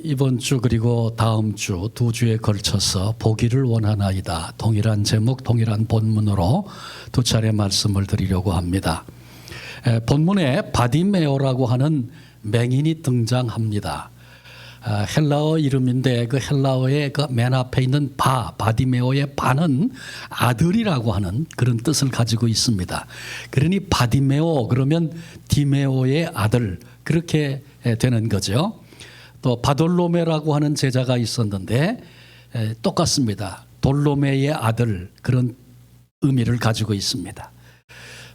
이번 주 그리고 다음 주 두 주에 걸쳐서 보기를 원하나이다. 동일한 제목, 동일한 본문으로 두 차례 말씀을 드리려고 합니다. 본문에 바디메오라고 하는 맹인이 등장합니다. 헬라어 이름인데 그 헬라어의 그 맨 앞에 있는 바디메오의 바는 아들이라고 하는 그런 뜻을 가지고 있습니다. 그러니 바디메오 그러면 디메오의 아들 그렇게 되는 거죠. 또 바돌로메라고 하는 제자가 있었는데 똑같습니다. 돌로메의 아들 그런 의미를 가지고 있습니다.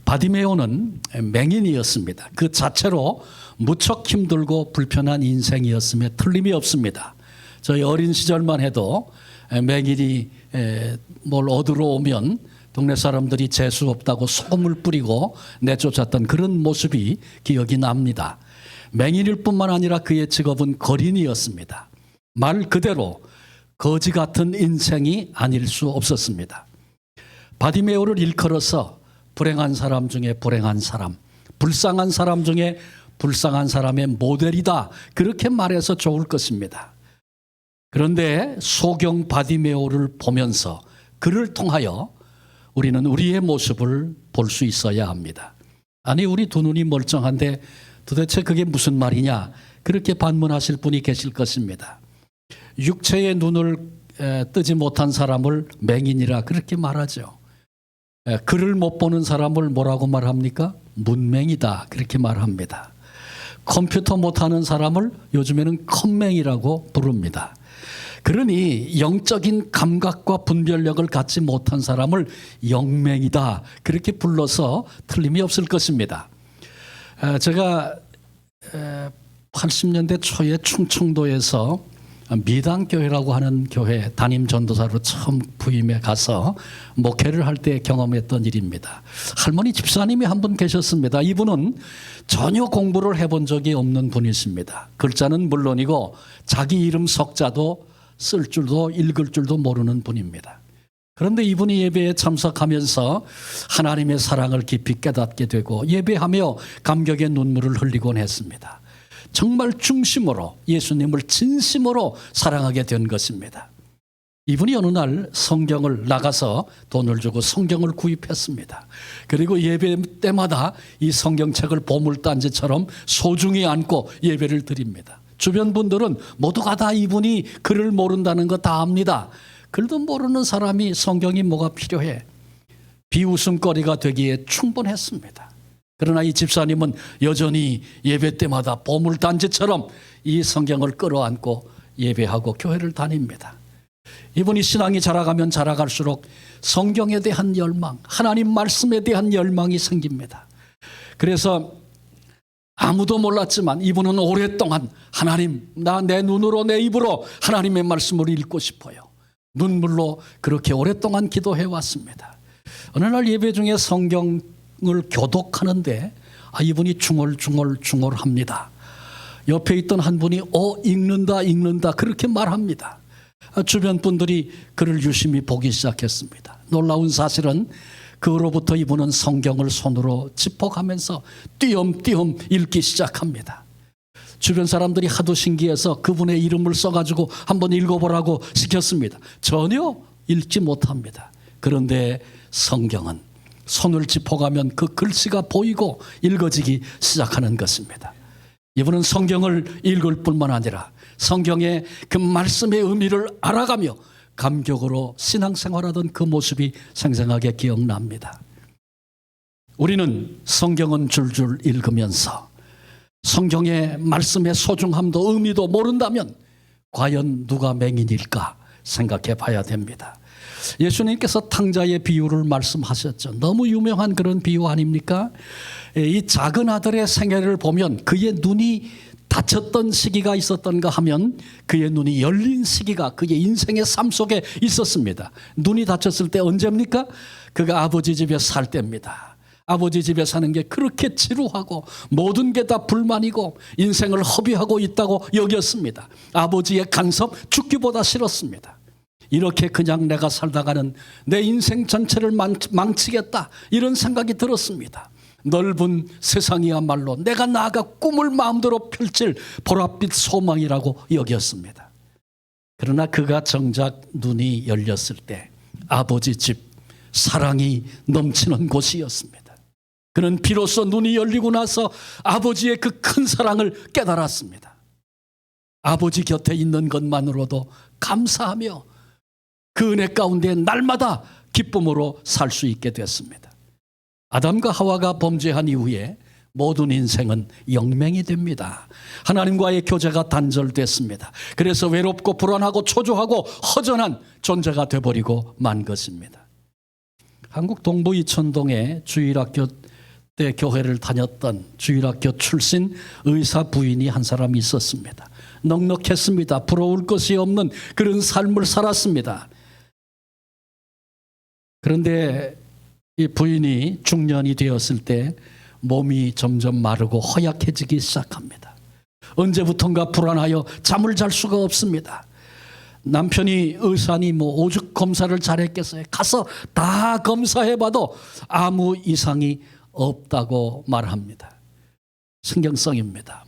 바디메오는 맹인이었습니다. 그 자체로 무척 힘들고 불편한 인생이었음에 틀림이 없습니다. 저희 어린 시절만 해도 맹인이 뭘 얻으러 오면 동네 사람들이 재수 없다고 소금을 뿌리고 내쫓았던 그런 모습이 기억이 납니다. 맹인일 뿐만 아니라 그의 직업은 거린이었습니다. 말 그대로 거지 같은 인생이 아닐 수 없었습니다. 바디메오를 일컬어서 불행한 사람 중에 불행한 사람, 불쌍한 사람 중에 불쌍한 사람의 모델이다. 그렇게 말해서 좋을 것입니다. 그런데 소경 바디메오를 보면서 그를 통하여 우리는 우리의 모습을 볼 수 있어야 합니다. 아니 우리 두 눈이 멀쩡한데 도대체 그게 무슨 말이냐 그렇게 반문하실 분이 계실 것입니다. 육체의 눈을 뜨지 못한 사람을 맹인이라 그렇게 말하죠. 글을 못 보는 사람을 뭐라고 말합니까? 문맹이다 그렇게 말합니다. 컴퓨터 못하는 사람을 요즘에는 컴맹이라고 부릅니다. 그러니 영적인 감각과 분별력을 갖지 못한 사람을 영맹이다 그렇게 불러서 틀림이 없을 것입니다. 제가 80년대 초에 충청도에서 미당교회라고 하는 교회 담임 전도사로 처음 부임해 가서 목회를 할 때 경험했던 일입니다. 할머니 집사님이 한 분 계셨습니다. 이분은 전혀 공부를 해본 적이 없는 분이십니다. 글자는 물론이고 자기 이름 석자도 쓸 줄도 읽을 줄도 모르는 분입니다. 그런데 이분이 예배에 참석하면서 하나님의 사랑을 깊이 깨닫게 되고 예배하며 감격의 눈물을 흘리곤 했습니다. 정말 중심으로 예수님을 진심으로 사랑하게 된 것입니다. 이분이 어느 날 성경을 나가서 돈을 주고 성경을 구입했습니다. 그리고 예배 때마다 이 성경책을 보물단지처럼 소중히 안고 예배를 드립니다. 주변 분들은 모두가 다 이분이 글을 모른다는 거 다 압니다. 글도 모르는 사람이 성경이 뭐가 필요해. 비웃음거리가 되기에 충분했습니다. 그러나 이 집사님은 여전히 예배 때마다 보물단지처럼 이 성경을 끌어안고 예배하고 교회를 다닙니다. 이분이 신앙이 자라가면 자라갈수록 성경에 대한 열망, 하나님 말씀에 대한 열망이 생깁니다. 그래서 아무도 몰랐지만 이분은 오랫동안 하나님, 나 내 눈으로 내 입으로 하나님의 말씀을 읽고 싶어요. 눈물로 그렇게 오랫동안 기도해 왔습니다. 어느 날 예배 중에 성경을 교독하는데 이분이 중얼중얼합니다. 옆에 있던 한 분이 읽는다 그렇게 말합니다. 주변 분들이 그를 유심히 보기 시작했습니다. 놀라운 사실은 그로부터 이분은 성경을 손으로 짚어가면서 띄엄띄엄 읽기 시작합니다. 주변 사람들이 하도 신기해서 그분의 이름을 써가지고 한번 읽어보라고 시켰습니다. 전혀 읽지 못합니다. 그런데 성경은 손을 짚어가면 그 글씨가 보이고 읽어지기 시작하는 것입니다. 이분은 성경을 읽을 뿐만 아니라 성경의 그 말씀의 의미를 알아가며 감격으로 신앙생활하던 그 모습이 생생하게 기억납니다. 우리는 성경은 줄줄 읽으면서 성경의 말씀의 소중함도 의미도 모른다면 과연 누가 맹인일까 생각해 봐야 됩니다. 예수님께서 탕자의 비유를 말씀하셨죠. 너무 유명한 그런 비유 아닙니까? 이 작은 아들의 생애를 보면 그의 눈이 다쳤던 시기가 있었던가 하면 그의 눈이 열린 시기가 그의 인생의 삶 속에 있었습니다. 눈이 다쳤을 때 언제입니까? 그가 아버지 집에 살 때입니다. 아버지 집에 사는 게 그렇게 지루하고 모든 게 다 불만이고 인생을 허비하고 있다고 여겼습니다. 아버지의 간섭 죽기보다 싫었습니다. 이렇게 그냥 내가 살다가는 내 인생 전체를 망치겠다 이런 생각이 들었습니다. 넓은 세상이야말로 내가 나아가 꿈을 마음대로 펼칠 보랏빛 소망이라고 여겼습니다. 그러나 그가 정작 눈이 열렸을 때 아버지 집, 사랑이 넘치는 곳이었습니다. 그는 비로소 눈이 열리고 나서 아버지의 그 큰 사랑을 깨달았습니다. 아버지 곁에 있는 것만으로도 감사하며 그 은혜 가운데 날마다 기쁨으로 살 수 있게 됐습니다. 아담과 하와가 범죄한 이후에 모든 인생은 영맹이 됩니다. 하나님과의 교제가 단절됐습니다. 그래서 외롭고 불안하고 초조하고 허전한 존재가 되어버리고 만 것입니다. 한국 동부 이천동에 주일학교 때 교회를 다녔던 주일학교 출신 의사 부인이 한 사람이 있었습니다. 넉넉했습니다. 부러울 것이 없는 그런 삶을 살았습니다. 그런데 이 부인이 중년이 되었을 때 몸이 점점 마르고 허약해지기 시작합니다. 언제부턴가 불안하여 잠을 잘 수가 없습니다. 남편이 의사니 오죽 검사를 잘했겠어요. 가서 다 검사해봐도 아무 이상이 없다고 말합니다. 신경성입니다.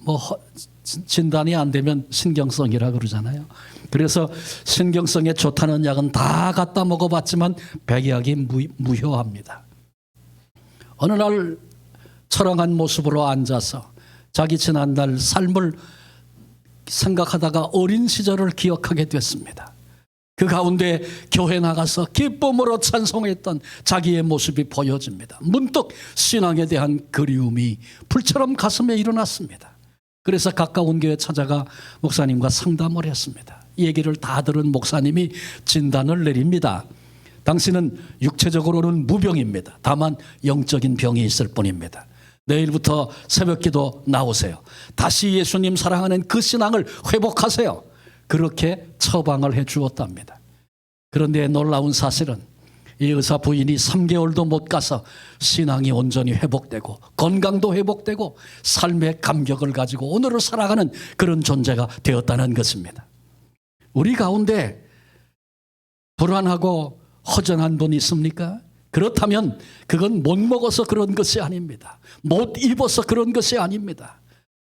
진단이 안 되면 신경성이라 그러잖아요. 그래서 신경성에 좋다는 약은 다 갖다 먹어봤지만 백약이 무효합니다. 어느 날 처량한 모습으로 앉아서 자기 지난날 삶을 생각하다가 어린 시절을 기억하게 됐습니다. 그 가운데 교회 나가서 기쁨으로 찬송했던 자기의 모습이 보여집니다. 문득 신앙에 대한 그리움이 불처럼 가슴에 일어났습니다. 그래서 가까운 교회 찾아가 목사님과 상담을 했습니다. 얘기를 다 들은 목사님이 진단을 내립니다. 당신은 육체적으로는 무병입니다. 다만 영적인 병이 있을 뿐입니다. 내일부터 새벽기도 나오세요. 다시 예수님 사랑하는 그 신앙을 회복하세요. 그렇게 처방을 해 주었답니다. 그런데 놀라운 사실은 이 의사 부인이 3개월도 못 가서 신앙이 온전히 회복되고 건강도 회복되고 삶의 감격을 가지고 오늘을 살아가는 그런 존재가 되었다는 것입니다. 우리 가운데 불안하고 허전한 분 있습니까? 그렇다면 그건 못 먹어서 그런 것이 아닙니다. 못 입어서 그런 것이 아닙니다.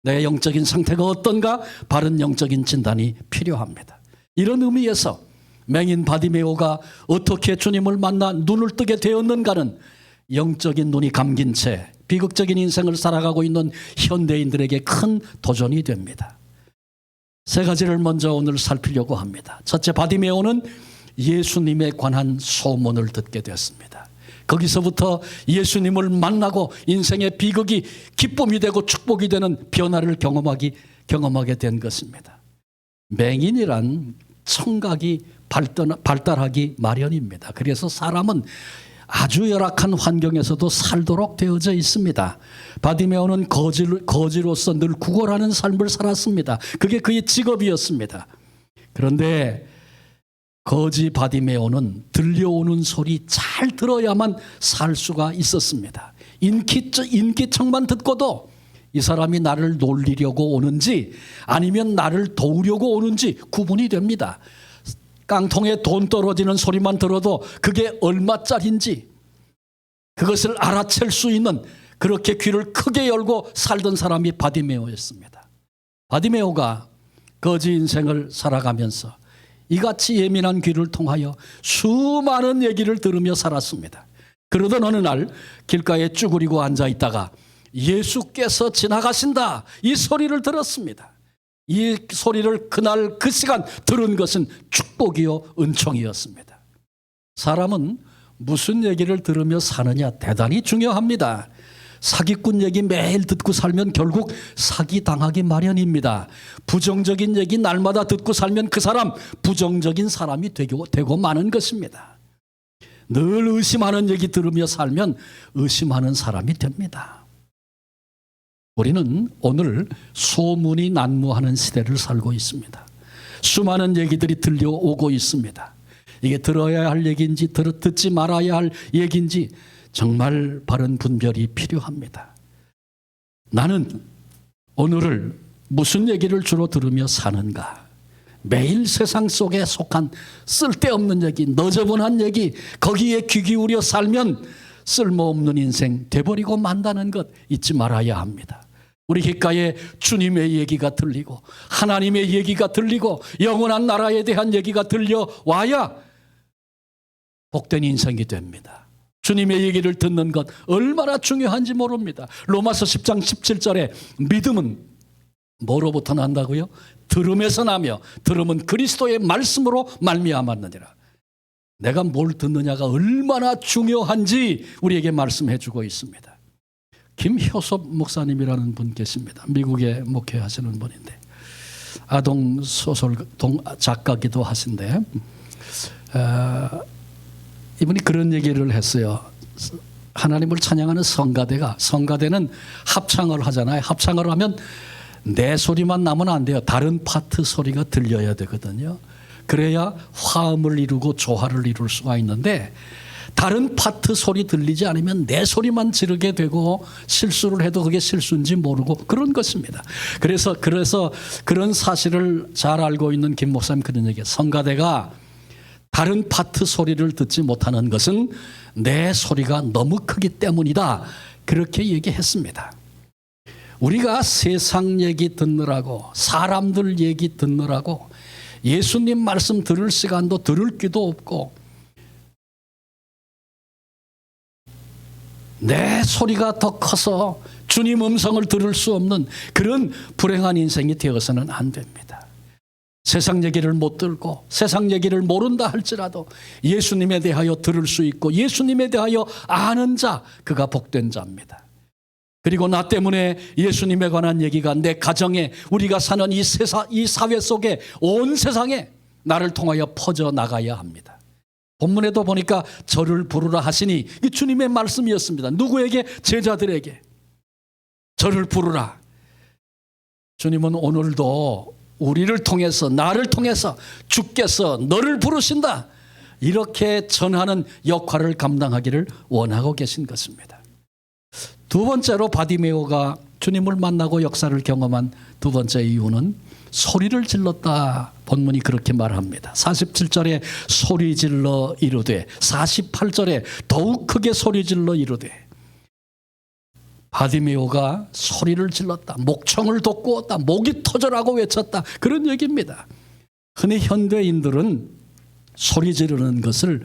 내 영적인 상태가 어떤가 바른 영적인 진단이 필요합니다. 이런 의미에서 맹인 바디메오가 어떻게 주님을 만나 눈을 뜨게 되었는가는 영적인 눈이 감긴 채 비극적인 인생을 살아가고 있는 현대인들에게 큰 도전이 됩니다. 세 가지를 먼저 오늘 살피려고 합니다. 첫째, 바디메오는 예수님에 관한 소문을 듣게 됐습니다. 거기서부터 예수님을 만나고 인생의 비극이 기쁨이 되고 축복이 되는 변화를 경험하게 된 것입니다. 맹인이란 청각이 발달하기 마련입니다. 그래서 사람은 아주 열악한 환경에서도 살도록 되어져 있습니다. 바디메오는 거지로서 늘 구걸하는 삶을 살았습니다. 그게 그의 직업이었습니다. 그런데 거지 바디메오는 들려오는 소리 잘 들어야만 살 수가 있었습니다. 인기척만 듣고도 이 사람이 나를 놀리려고 오는지 아니면 나를 도우려고 오는지 구분이 됩니다. 깡통에 돈 떨어지는 소리만 들어도 그게 얼마짜리인지 그것을 알아챌 수 있는 그렇게 귀를 크게 열고 살던 사람이 바디메오였습니다. 바디메오가 거지 인생을 살아가면서 이같이 예민한 귀를 통하여 수많은 얘기를 들으며 살았습니다. 그러던 어느 날 길가에 쭈그리고 앉아있다가 예수께서 지나가신다 이 소리를 들었습니다. 이 소리를 그날 그 시간 들은 것은 축복이요 은총이었습니다. 사람은 무슨 얘기를 들으며 사느냐 대단히 중요합니다. 사기꾼 얘기 매일 듣고 살면 결국 사기당하기 마련입니다. 부정적인 얘기 날마다 듣고 살면 그 사람 부정적인 사람이 되고 마는 것입니다. 늘 의심하는 얘기 들으며 살면 의심하는 사람이 됩니다. 우리는 오늘 소문이 난무하는 시대를 살고 있습니다. 수많은 얘기들이 들려오고 있습니다. 이게 들어야 할 얘기인지 듣지 말아야 할 얘기인지 정말 바른 분별이 필요합니다. 나는 오늘을 무슨 얘기를 주로 들으며 사는가? 매일 세상 속에 속한 쓸데없는 얘기, 너저분한 얘기, 거기에 귀 기울여 살면 쓸모없는 인생 돼버리고 만다는 것 잊지 말아야 합니다. 우리 귓가에 주님의 얘기가 들리고 하나님의 얘기가 들리고 영원한 나라에 대한 얘기가 들려와야 복된 인생이 됩니다. 주님의 얘기를 듣는 것 얼마나 중요한지 모릅니다. 로마서 10장 17절에 믿음은 뭐로부터 난다고요? 들음에서 나며 들음은 그리스도의 말씀으로 말미암았느니라. 내가 뭘 듣느냐가 얼마나 중요한지 우리에게 말씀해 주고 있습니다. 김효섭 목사님이라는 분 계십니다. 미국에 목회하시는 분인데 아동 소설 작가기도 하신데 이분이 그런 얘기를 했어요. 하나님을 찬양하는 성가대는 합창을 하잖아요. 합창을 하면 내 소리만 나면 안 돼요. 다른 파트 소리가 들려야 되거든요. 그래야 화음을 이루고 조화를 이룰 수가 있는데 다른 파트 소리 들리지 않으면 내 소리만 지르게 되고 실수를 해도 그게 실수인지 모르고 그런 것입니다. 그래서 그런 사실을 잘 알고 있는 김 목사님 그런 얘기예요. 성가대가 다른 파트 소리를 듣지 못하는 것은 내 소리가 너무 크기 때문이다. 그렇게 얘기했습니다. 우리가 세상 얘기 듣느라고 사람들 얘기 듣느라고 예수님 말씀 들을 시간도 들을 귀도 없고 내 소리가 더 커서 주님 음성을 들을 수 없는 그런 불행한 인생이 되어서는 안 됩니다. 세상 얘기를 못 들고 세상 얘기를 모른다 할지라도 예수님에 대하여 들을 수 있고 예수님에 대하여 아는 자, 그가 복된 자입니다. 그리고 나 때문에 예수님에 관한 얘기가 내 가정에 우리가 사는 이 사회 속에 온 세상에 나를 통하여 퍼져 나가야 합니다. 본문에도 보니까 저를 부르라 하시니 이 주님의 말씀이었습니다. 누구에게? 제자들에게. 저를 부르라. 주님은 오늘도 우리를 통해서 나를 통해서 주께서 너를 부르신다. 이렇게 전하는 역할을 감당하기를 원하고 계신 것입니다. 두 번째로 바디메오가 주님을 만나고 역사를 경험한 두 번째 이유는 소리를 질렀다. 본문이 그렇게 말합니다. 47절에 소리 질러 이르되 48절에 더욱 크게 소리 질러 이르되 바디메오가 소리를 질렀다. 목청을 돋구었다. 목이 터져라고 외쳤다. 그런 얘기입니다. 흔히 현대인들은 소리 지르는 것을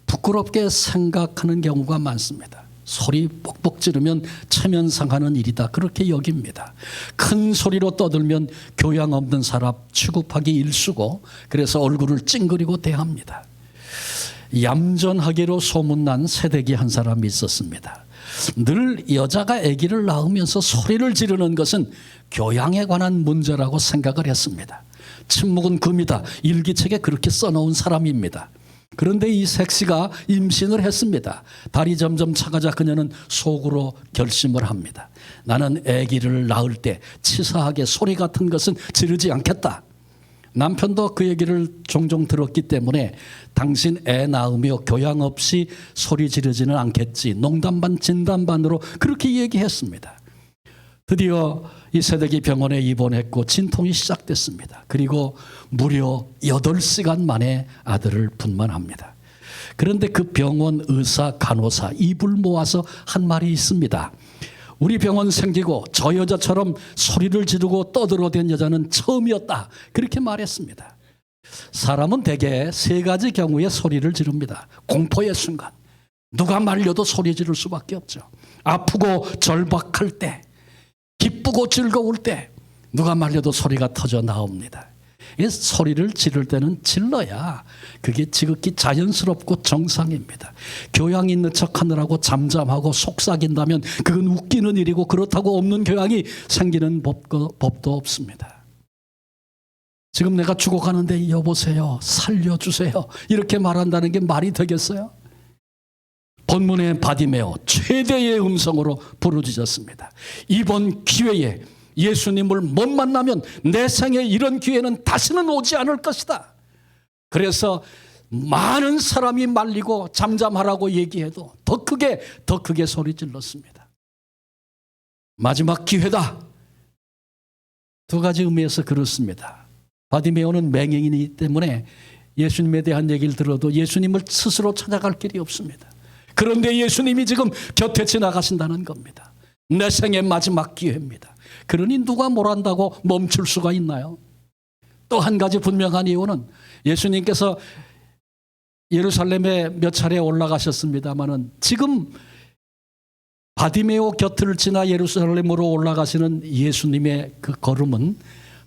부끄럽게 생각하는 경우가 많습니다. 소리 뻑뻑 지르면 체면 상하는 일이다. 그렇게 여깁니다. 큰 소리로 떠들면 교양 없는 사람 취급하기 일쑤고 그래서 얼굴을 찡그리고 대합니다. 얌전하기로 소문난 새댁이 한 사람이 있었습니다. 늘 여자가 아기를 낳으면서 소리를 지르는 것은 교양에 관한 문제라고 생각을 했습니다. 침묵은 금이다. 일기책에 그렇게 써놓은 사람입니다. 그런데 이 색시가 임신을 했습니다. 달이 점점 차가자 그녀는 속으로 결심을 합니다. 나는 아기를 낳을 때 치사하게 소리 같은 것은 지르지 않겠다. 남편도 그 얘기를 종종 들었기 때문에 당신 애 낳으며 교양 없이 소리 지르지는 않겠지. 농담 반 진담 반으로 그렇게 얘기했습니다. 드디어 이 새댁이 병원에 입원했고 진통이 시작됐습니다. 그리고 무려 8시간 만에 아들을 분만합니다. 그런데 그 병원 의사, 간호사 입을 모아서 한 말이 있습니다. 우리 병원 생기고 저 여자처럼 소리를 지르고 떠들어댄 여자는 처음이었다. 그렇게 말했습니다. 사람은 대개 3가지 경우에 소리를 지릅니다. 공포의 순간, 누가 말려도 소리 지를 수밖에 없죠. 아프고 절박할 때, 기쁘고 즐거울 때 누가 말려도 소리가 터져 나옵니다. 소리를 지를 때는 질러야 그게 지극히 자연스럽고 정상입니다. 교양 있는 척하느라고 잠잠하고 속삭인다면 그건 웃기는 일이고 그렇다고 없는 교양이 생기는 법도 없습니다. 지금 내가 죽어가는데 여보세요, 살려주세요 이렇게 말한다는 게 말이 되겠어요? 본문의 바디메오 최대의 음성으로 부르짖었습니다. 이번 기회에 예수님을 못 만나면 내 생에 이런 기회는 다시는 오지 않을 것이다. 그래서 많은 사람이 말리고 잠잠하라고 얘기해도 더 크게 소리 질렀습니다. 마지막 기회다. 2가지 의미에서 그렇습니다. 바디메오는 맹인이기 때문에 예수님에 대한 얘기를 들어도 예수님을 스스로 찾아갈 길이 없습니다. 그런데 예수님이 지금 곁에 지나가신다는 겁니다. 내 생의 마지막 기회입니다. 그러니 누가 뭘 한다고 멈출 수가 있나요? 또 한 가지 분명한 이유는 예수님께서 예루살렘에 몇 차례 올라가셨습니다마는 지금 바디메오 곁을 지나 예루살렘으로 올라가시는 예수님의 그 걸음은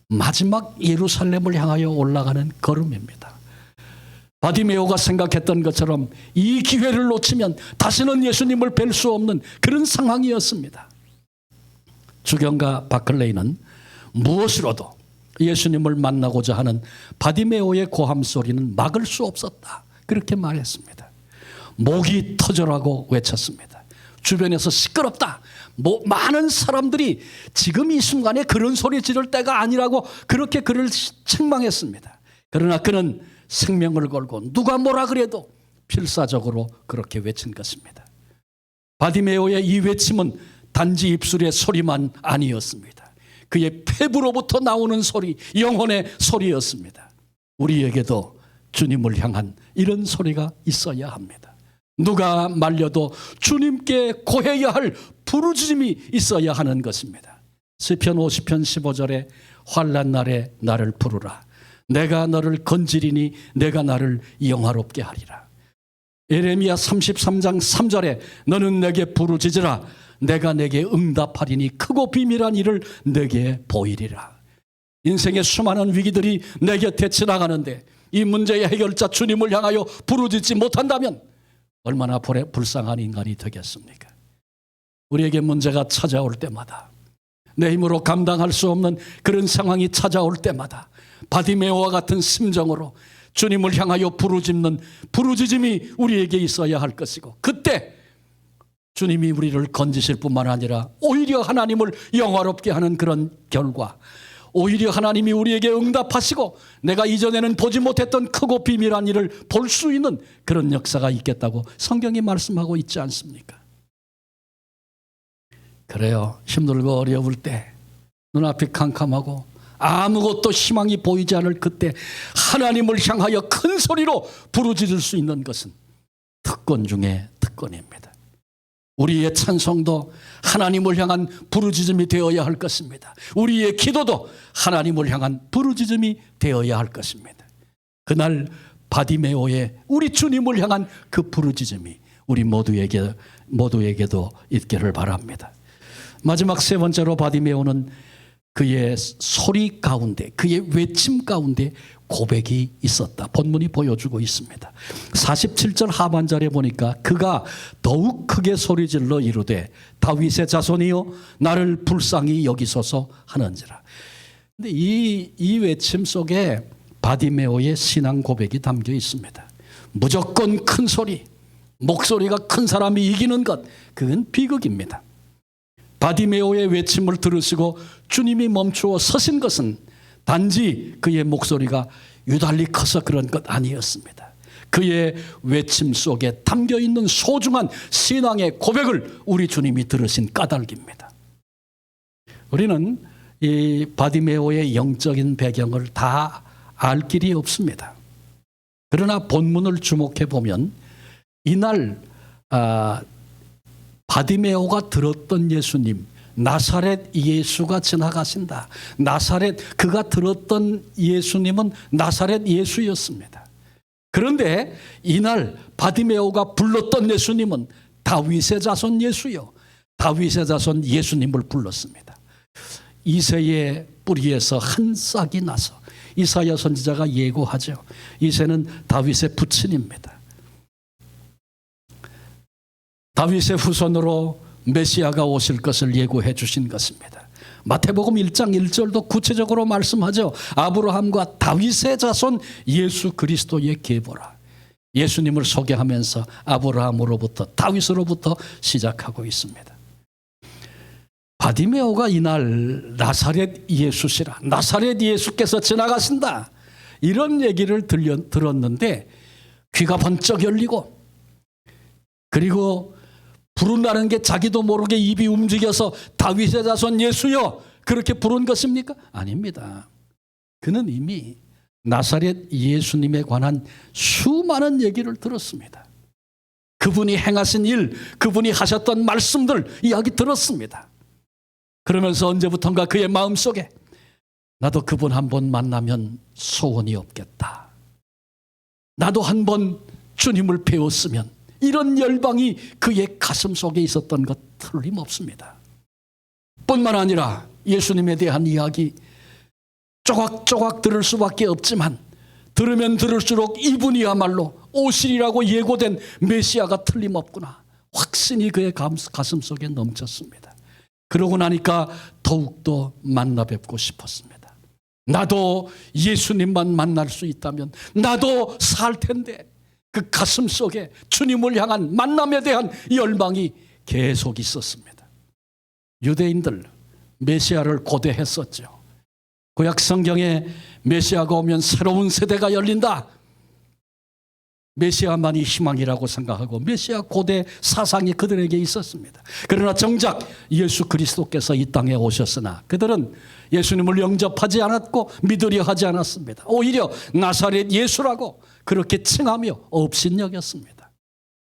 마지막 예루살렘을 향하여 올라가는 걸음입니다. 바디메오가 생각했던 것처럼 이 기회를 놓치면 다시는 예수님을 뵐 수 없는 그런 상황이었습니다. 주경가 바클레이는 무엇으로도 예수님을 만나고자 하는 바디메오의 고함 소리는 막을 수 없었다, 그렇게 말했습니다. 목이 터져라고 외쳤습니다. 주변에서 시끄럽다, 많은 사람들이 지금 이 순간에 그런 소리 지를 때가 아니라고 그렇게 그를 책망했습니다. 그러나 그는 생명을 걸고 누가 뭐라 그래도 필사적으로 그렇게 외친 것입니다. 바디메오의 이 외침은 단지 입술의 소리만 아니었습니다. 그의 폐부로부터 나오는 소리, 영혼의 소리였습니다. 우리에게도 주님을 향한 이런 소리가 있어야 합니다. 누가 말려도 주님께 고해야 할 부르짖음이 있어야 하는 것입니다. 시편 50편 15절에 환난 날에 나를 부르라. 내가 너를 건지리니 내가 나를 영화롭게 하리라. 예레미야 33장 3절에 너는 내게 부르짖으라. 내가 내게 응답하리니 크고 비밀한 일을 내게 보이리라. 인생의 수많은 위기들이 내 곁에 지나가는데 이 문제의 해결자 주님을 향하여 부르짖지 못한다면 얼마나 불쌍한 인간이 되겠습니까? 우리에게 문제가 찾아올 때마다, 내 힘으로 감당할 수 없는 그런 상황이 찾아올 때마다 바디메오와 같은 심정으로 주님을 향하여 부르짖는 부르짖음이 우리에게 있어야 할 것이고, 그때 주님이 우리를 건지실 뿐만 아니라 오히려 하나님을 영화롭게 하는 그런 결과, 오히려 하나님이 우리에게 응답하시고 내가 이전에는 보지 못했던 크고 비밀한 일을 볼 수 있는 그런 역사가 있겠다고 성경이 말씀하고 있지 않습니까? 그래요. 힘들고 어려울 때, 눈앞이 캄캄하고 아무것도 희망이 보이지 않을 그때 하나님을 향하여 큰 소리로 부르짖을 수 있는 것은 특권 중에 특권입니다. 우리의 찬송도 하나님을 향한 부르짖음이 되어야 할 것입니다. 우리의 기도도 하나님을 향한 부르짖음이 되어야 할 것입니다. 그날 바디메오의 우리 주님을 향한 그 부르짖음이 우리 모두에게도 있기를 바랍니다. 마지막 세 번째로 바디메오는 그의 소리 가운데, 그의 외침 가운데 고백이 있었다. 본문이 보여주고 있습니다. 47절 하반절에 보니까 그가 더욱 크게 소리질러 이르되 다윗의 자손이여 나를 불쌍히 여기소서 하는지라. 근데 이 외침 속에 바디메오의 신앙 고백이 담겨 있습니다. 무조건 큰 소리, 목소리가 큰 사람이 이기는 것, 그건 비극입니다. 바디메오의 외침을 들으시고 주님이 멈추어 서신 것은 단지 그의 목소리가 유달리 커서 그런 것 아니었습니다. 그의 외침 속에 담겨있는 소중한 신앙의 고백을 우리 주님이 들으신 까닭입니다. 우리는 이 바디메오의 영적인 배경을 다 알 길이 없습니다. 그러나 본문을 주목해 보면 이날 바디메오가 들었던 예수님, 나사렛 예수가 지나가신다. 그가 들었던 예수님은 나사렛 예수였습니다. 그런데 이날 바디메오가 불렀던 예수님은 다윗의 자손 예수요, 다윗의 자손 예수님을 불렀습니다. 이새의 뿌리에서 한 싹이 나서, 이사야 선지자가 예고하죠. 이새는 다윗의 부친입니다. 다윗의 후손으로 메시아가 오실 것을 예고해 주신 것입니다. 마태복음 1장 1절도 구체적으로 말씀하죠. 아브라함과 다윗의 자손 예수 그리스도의 계보라. 예수님을 소개하면서 아브라함으로부터 다윗으로부터 시작하고 있습니다. 바디메오가 이날 나사렛 예수시라, 나사렛 예수께서 지나가신다, 이런 얘기를 들었는데 귀가 번쩍 열리고, 그리고 부른다는 게 자기도 모르게 입이 움직여서 다윗의 자손 예수여 그렇게 부른 것입니까? 아닙니다. 그는 이미 나사렛 예수님에 관한 수많은 얘기를 들었습니다. 그분이 행하신 일, 그분이 하셨던 말씀들 이야기 들었습니다. 그러면서 언제부턴가 그의 마음속에 나도 그분 한 번 만나면 소원이 없겠다. 나도 한 번 주님을 배웠으면, 이런 열방이 그의 가슴 속에 있었던 것 틀림없습니다. 뿐만 아니라 예수님에 대한 이야기 조각조각 들을 수밖에 없지만 들으면 들을수록 이분이야말로 오시리라고 예고된 메시아가 틀림없구나, 확신이 그의 가슴 속에 넘쳤습니다. 그러고 나니까 더욱더 만나 뵙고 싶었습니다. 나도 예수님만 만날 수 있다면 나도 살 텐데, 그 가슴 속에 주님을 향한 만남에 대한 열망이 계속 있었습니다. 유대인들 메시아를 고대했었죠. 구약 성경에 메시아가 오면 새로운 세대가 열린다, 메시아만이 희망이라고 생각하고 메시아 고대 사상이 그들에게 있었습니다. 그러나 정작 예수 그리스도께서 이 땅에 오셨으나 그들은 예수님을 영접하지 않았고 믿으려 하지 않았습니다. 오히려 나사렛 예수라고 그렇게 칭하며 업신여겼습니다.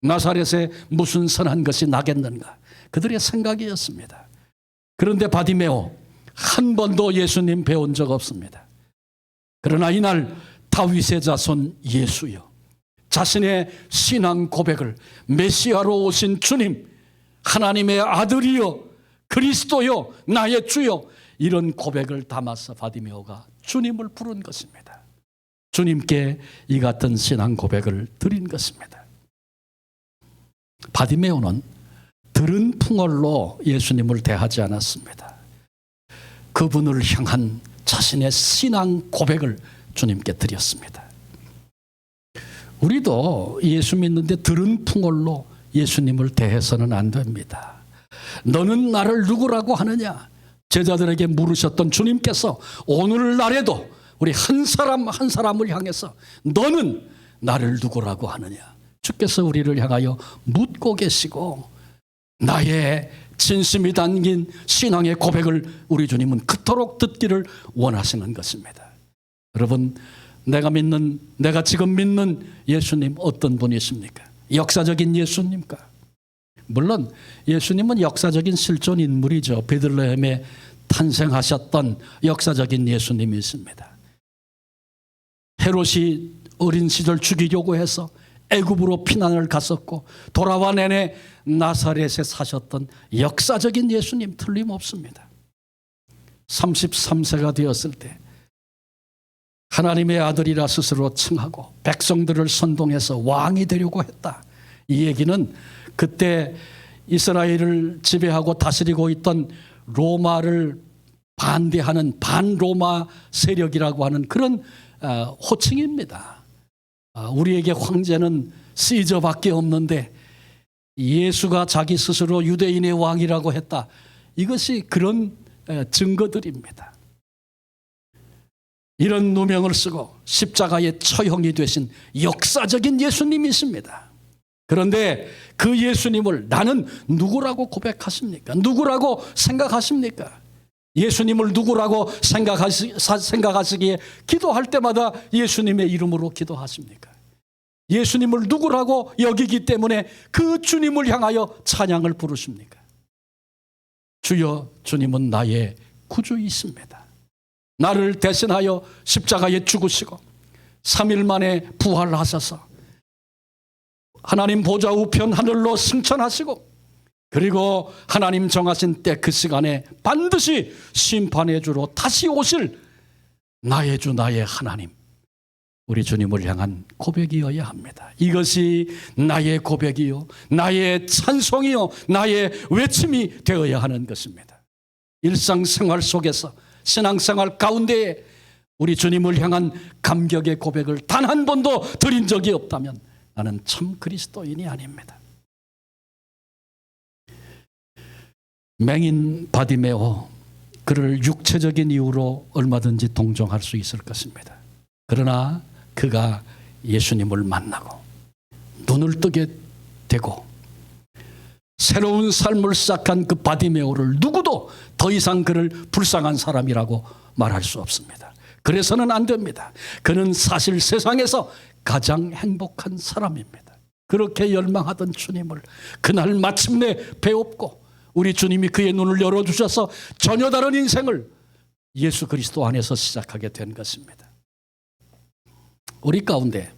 나사렛에 무슨 선한 것이 나겠는가, 그들의 생각이었습니다. 그런데 바디메오 한 번도 예수님 배운 적 없습니다. 그러나 이날 다윗의 자손 예수여, 자신의 신앙 고백을 메시아로 오신 주님, 하나님의 아들이여, 그리스도여, 나의 주여, 이런 고백을 담아서 바디메오가 주님을 부른 것입니다. 주님께 이 같은 신앙 고백을 드린 것입니다. 바디메오는 들은 풍월로 예수님을 대하지 않았습니다. 그분을 향한 자신의 신앙 고백을 주님께 드렸습니다. 우리도 예수 믿는데 들은 풍월로 예수님을 대해서는 안 됩니다. 너는 나를 누구라고 하느냐? 제자들에게 물으셨던 주님께서 오늘날에도 우리 한 사람 한 사람을 향해서 너는 나를 누구라고 하느냐? 주께서 우리를 향하여 묻고 계시고, 나의 진심이 담긴 신앙의 고백을 우리 주님은 그토록 듣기를 원하시는 것입니다. 여러분, 내가 지금 믿는 예수님 어떤 분이십니까? 역사적인 예수님입니까? 물론 예수님은 역사적인 실존 인물이죠. 베들레헴에 탄생하셨던 역사적인 예수님이십니다. 헤롯이 어린 시절 죽이려고 해서 애굽으로 피난을 갔었고 돌아와 내내 나사렛에 사셨던 역사적인 예수님 틀림없습니다. 33세가 되었을 때 하나님의 아들이라 스스로 칭하고 백성들을 선동해서 왕이 되려고 했다. 이 얘기는 그때 이스라엘을 지배하고 다스리고 있던 로마를 반대하는 반로마 세력이라고 하는 그런 호칭입니다. 우리에게 황제는 시저밖에 없는데 예수가 자기 스스로 유대인의 왕이라고 했다. 이것이 그런 증거들입니다. 이런 누명을 쓰고 십자가의 처형이 되신 역사적인 예수님이십니다. 그런데 그 예수님을 나는 누구라고 고백하십니까? 누구라고 생각하십니까? 예수님을 누구라고 생각하시기에 기도할 때마다 예수님의 이름으로 기도하십니까? 예수님을 누구라고 여기기 때문에 그 주님을 향하여 찬양을 부르십니까? 주여, 주님은 나의 구주이십니다. 나를 대신하여 십자가에 죽으시고 3일 만에 부활하셔서 하나님 보좌 우편 하늘로 승천하시고, 그리고 하나님 정하신 때 그 시간에 반드시 심판의 주로 다시 오실 나의 주 나의 하나님, 우리 주님을 향한 고백이어야 합니다. 이것이 나의 고백이요, 나의 찬송이요, 나의 외침이 되어야 하는 것입니다. 일상생활 속에서, 신앙생활 가운데에 우리 주님을 향한 감격의 고백을 단 한 번도 드린 적이 없다면 나는 참 그리스도인이 아닙니다. 맹인 바디메오, 그를 육체적인 이유로 얼마든지 동정할 수 있을 것입니다. 그러나 그가 예수님을 만나고 눈을 뜨게 되고 새로운 삶을 시작한 그 바디메오를 누구도 더 이상 그를 불쌍한 사람이라고 말할 수 없습니다. 그래서는 안 됩니다. 그는 사실 세상에서 가장 행복한 사람입니다. 그렇게 열망하던 주님을 그날 마침내 배웁고 우리 주님이 그의 눈을 열어주셔서 전혀 다른 인생을 예수 그리스도 안에서 시작하게 된 것입니다. 우리 가운데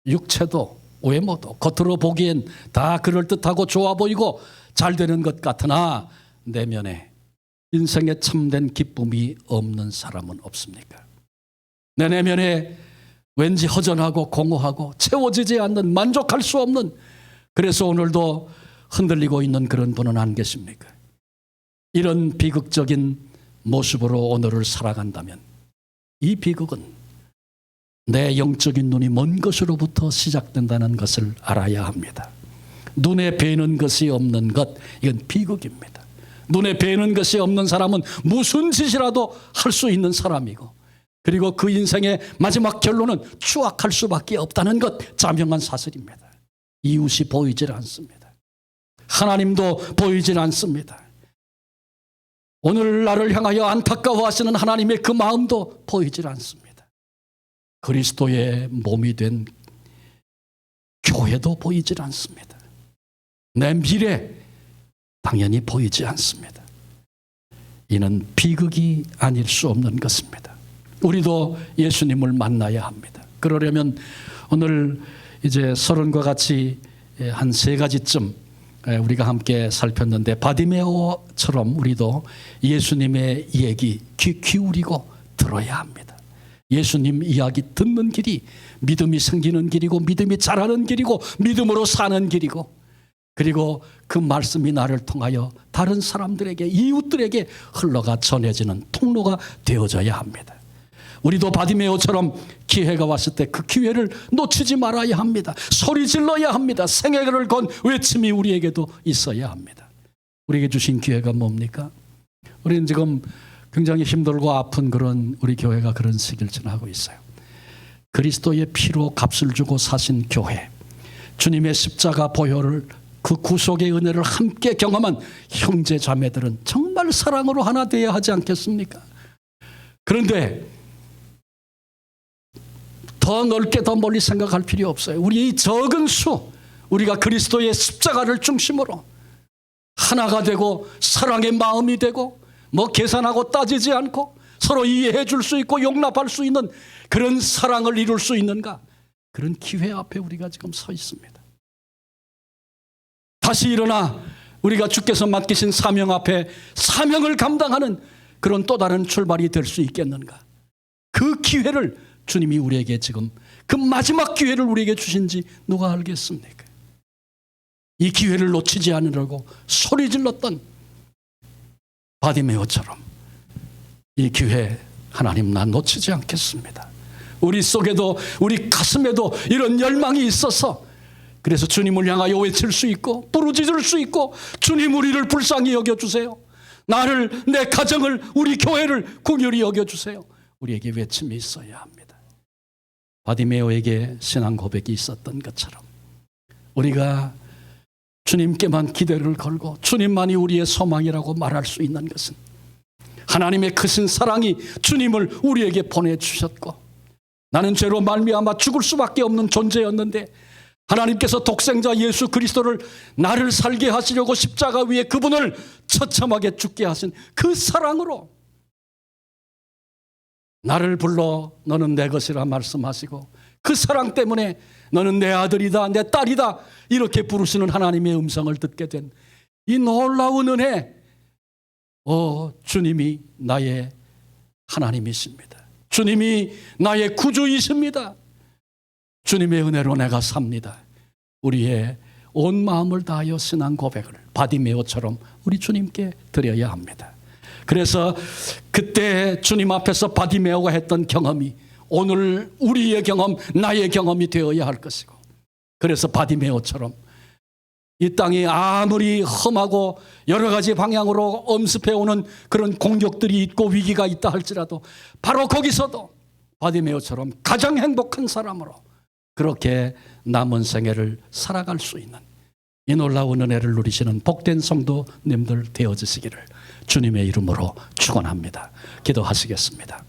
육체도 외모도 겉으로 보기엔 다 그럴듯하고 좋아 보이고 잘 되는 것 같으나 내면에 인생에 참된 기쁨이 없는 사람은 없습니까? 내 내면에 왠지 허전하고 공허하고 채워지지 않는, 만족할 수 없는, 그래서 오늘도 흔들리고 있는 그런 분은 안 계십니까? 이런 비극적인 모습으로 오늘을 살아간다면 이 비극은 내 영적인 눈이 먼 것으로부터 시작된다는 것을 알아야 합니다. 눈에 뵈는 것이 없는 것, 이건 비극입니다. 눈에 뵈는 것이 없는 사람은 무슨 짓이라도 할 수 있는 사람이고, 그리고 그 인생의 마지막 결론은 추악할 수밖에 없다는 것, 자명한 사실입니다. 이웃이 보이질 않습니다. 하나님도 보이질 않습니다. 오늘 나를 향하여 안타까워하시는 하나님의 그 마음도 보이질 않습니다. 그리스도의 몸이 된 교회도 보이질 않습니다. 내 미래 당연히 보이지 않습니다. 이는 비극이 아닐 수 없는 것입니다. 우리도 예수님을 만나야 합니다. 그러려면 오늘 이제 서론과 같이 한 3가지쯤 우리가 함께 살폈는데, 바디메오처럼 우리도 예수님의 얘기 귀 기울이고 들어야 합니다. 예수님 이야기 듣는 길이 믿음이 생기는 길이고, 믿음이 자라는 길이고, 믿음으로 사는 길이고, 그리고 그 말씀이 나를 통하여 다른 사람들에게, 이웃들에게 흘러가 전해지는 통로가 되어져야 합니다. 우리도 바디메오처럼 기회가 왔을 때 그 기회를 놓치지 말아야 합니다. 소리 질러야 합니다. 생애를 건 외침이 우리에게도 있어야 합니다. 우리에게 주신 기회가 뭡니까? 우리는 지금 굉장히 힘들고 아픈 그런 우리 교회가 그런 시기를 지나고 있어요. 그리스도의 피로 값을 주고 사신 교회, 주님의 십자가 보혈을, 그 구속의 은혜를 함께 경험한 형제 자매들은 정말 사랑으로 하나 되어야 하지 않겠습니까? 그런데 더 넓게 더 멀리 생각할 필요 없어요. 우리 이 적은 수, 우리가 그리스도의 십자가를 중심으로 하나가 되고 사랑의 마음이 되고, 뭐 계산하고 따지지 않고 서로 이해해 줄 수 있고 용납할 수 있는 그런 사랑을 이룰 수 있는가, 그런 기회 앞에 우리가 지금 서 있습니다. 다시 일어나 우리가 주께서 맡기신 사명 앞에 사명을 감당하는 그런 또 다른 출발이 될 수 있겠는가? 그 기회를 주님이 우리에게 지금, 그 마지막 기회를 우리에게 주신지 누가 알겠습니까? 이 기회를 놓치지 않으려고 소리 질렀던 바디메오처럼 이 기회 하나님 나 놓치지 않겠습니다. 우리 속에도, 우리 가슴에도 이런 열망이 있어서, 그래서 주님을 향하여 외칠 수 있고 부르짖을 수 있고, 주님 우리를 불쌍히 여겨주세요, 나를, 내 가정을, 우리 교회를 긍휼히 여겨주세요, 우리에게 외침이 있어야 합니다. 바디메오에게 신앙 고백이 있었던 것처럼 우리가 주님께만 기대를 걸고 주님만이 우리의 소망이라고 말할 수 있는 것은, 하나님의 크신 사랑이 주님을 우리에게 보내주셨고, 나는 죄로 말미암아 죽을 수밖에 없는 존재였는데 하나님께서 독생자 예수 그리스도를 나를 살게 하시려고 십자가 위에 그분을 처참하게 죽게 하신 그 사랑으로 나를 불러 너는 내 것이라 말씀하시고, 그 사랑 때문에 너는 내 아들이다, 내 딸이다, 이렇게 부르시는 하나님의 음성을 듣게 된 이 놀라운 은혜, 주님이 나의 하나님이십니다. 주님이 나의 구주이십니다. 주님의 은혜로 내가 삽니다. 우리의 온 마음을 다하여 신앙 고백을 바디메오처럼 우리 주님께 드려야 합니다. 그래서 그때 주님 앞에서 바디메오가 했던 경험이 오늘 우리의 경험, 나의 경험이 되어야 할 것이고, 그래서 바디메오처럼 이 땅이 아무리 험하고 여러 가지 방향으로 엄습해오는 그런 공격들이 있고 위기가 있다 할지라도 바로 거기서도 바디메오처럼 가장 행복한 사람으로 그렇게 남은 생애를 살아갈 수 있는 이 놀라운 은혜를 누리시는 복된 성도님들 되어지시기를 주님의 이름으로 축원합니다. 기도하시겠습니다.